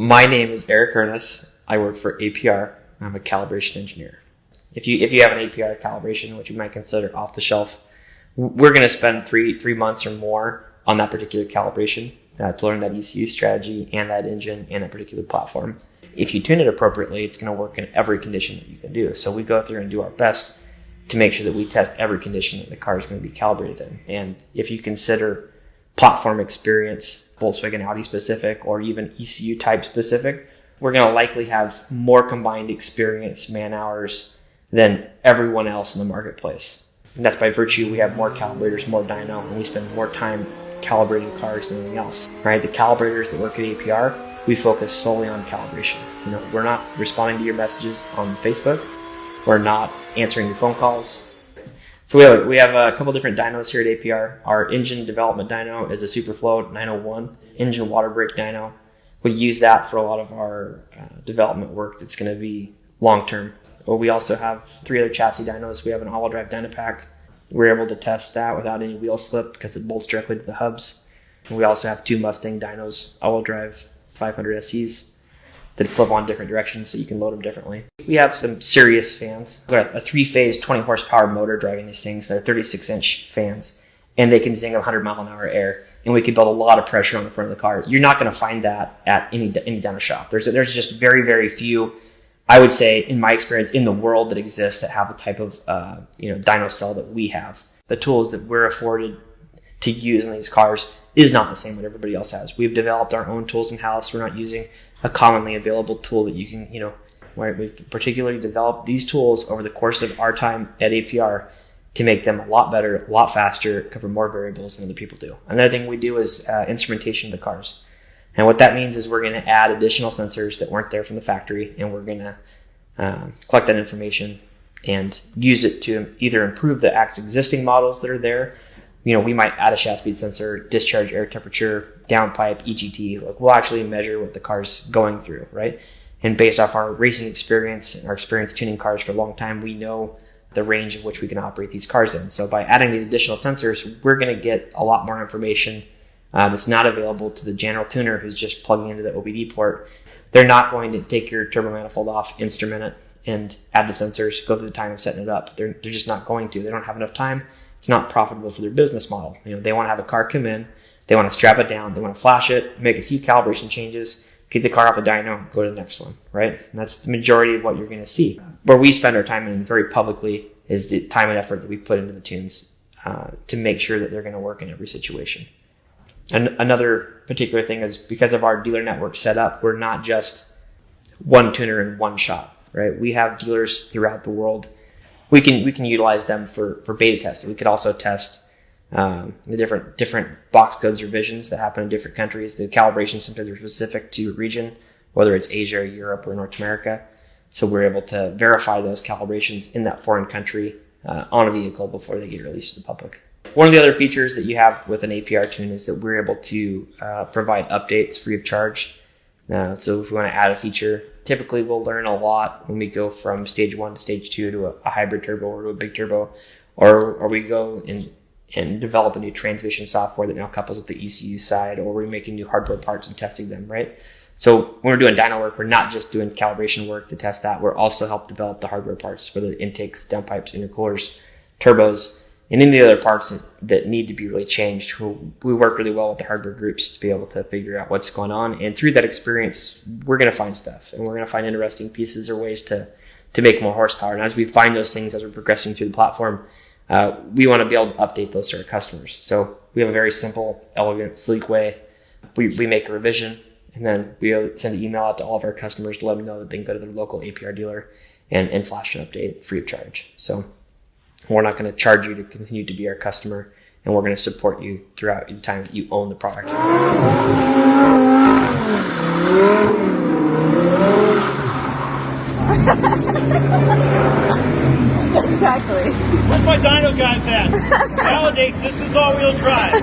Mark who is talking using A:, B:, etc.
A: My name is Eric Ernest. I work for APR. I'm a calibration engineer. If you have an APR calibration, which you might consider off the shelf, we're going to spend three months or more on that particular calibration to learn that ECU strategy and that engine and that particular platform. If you tune it appropriately, it's going to work in every condition that you can do. So we go through and do our best to make sure that we test every condition that the car is going to be calibrated in. And if you consider platform experience, Volkswagen Audi specific, or even ECU type specific, we're going to likely have more combined experience, man hours, than everyone else in the marketplace. And that's by virtue we have more calibrators, more dyno, and we spend more time calibrating cars than anything else. Right? The calibrators that work at APR, we focus solely on calibration. We're not responding to your messages on Facebook. We're not answering your phone calls. So we have a couple different dynos here at APR. Our engine development dyno is a Superflow 901 engine water brake dyno. We use that for a lot of our development work that's going to be long-term. But we also have 3 other chassis dynos. We have an all-wheel drive dynapack. We're able to test that without any wheel slip because it bolts directly to the hubs. And we also have 2 Mustang dynos, all-wheel drive 500 SEs that flip on different directions so you can load them differently. We have some serious fans. We've got a 3-phase 20 horsepower motor driving these things. They're 36-inch fans, and they can zing 100 mile an hour air. And we can build a lot of pressure on the front of the car. You're not going to find that at any dyno shop. There's just very, very few, I would say, in my experience, in the world that exists that have the type of dyno cell that we have. The tools that we're afforded to use in these cars is not the same what everybody else has. We've developed our own tools in-house. We're not using a commonly available tool that you can, where we've particularly developed these tools over the course of our time at APR to make them a lot better, a lot faster, cover more variables than other people do. Another thing we do is instrumentation of the cars. And what that means is we're going to add additional sensors that weren't there from the factory, and we're going to collect that information and use it to either improve the existing models that are there. We might add a shaft speed sensor, discharge air temperature, downpipe, EGT. We'll actually measure what the car's going through, right? And based off our racing experience and our experience tuning cars for a long time, we know the range of which we can operate these cars in. So by adding these additional sensors, we're going to get a lot more information that's not available to the general tuner who's just plugging into the OBD port. They're not going to take your turbo manifold off, instrument it, and add the sensors, go through the time of setting it up. They're just not going to. They don't have enough time. It's not profitable for their business model. They want to have a car come in, they want to strap it down, they want to flash it, make a few calibration changes, get the car off the dyno, go to the next one, right? And that's the majority of what you're going to see. Where we spend our time in very publicly is the time and effort that we put into the tunes to make sure that they're going to work in every situation. And another particular thing is because of our dealer network set up, we're not just one tuner in one shop, right? We have dealers throughout the world. We can utilize them for beta testing. We could also test the different box codes revisions that happen in different countries. The calibration sometimes are specific to a region, whether it's Asia, Europe, or North America. So we're able to verify those calibrations in that foreign country on a vehicle before they get released to the public. One of the other features that you have with an APR tune is that we're able to provide updates free of charge. So if we want to add a feature, typically we'll learn a lot when we go from stage 1 to stage 2 to a hybrid turbo or to a big turbo, or we go and develop a new transmission software that now couples with the ECU side, or we're making new hardware parts and testing them, right? So when we're doing dyno work, we're not just doing calibration work to test that. We're also help develop the hardware parts for the intakes, downpipes, intercoolers, turbos, and any other parts that need to be really changed. We work really well with the hardware groups to be able to figure out what's going on. And through that experience, we're going to find stuff, and we're going to find interesting pieces or ways to make more horsepower. And as we find those things, as we're progressing through the platform, we want to be able to update those to our customers. So we have a very simple, elegant, sleek way. We make a revision, and then we send an email out to all of our customers to let them know that they can go to their local APR dealer and flash an update free of charge. So we're not going to charge you to continue to be our customer, and we're going to support you throughout the time that you own the product.
B: Exactly.
C: Where's my dyno guys at? Validate this is all-wheel drive.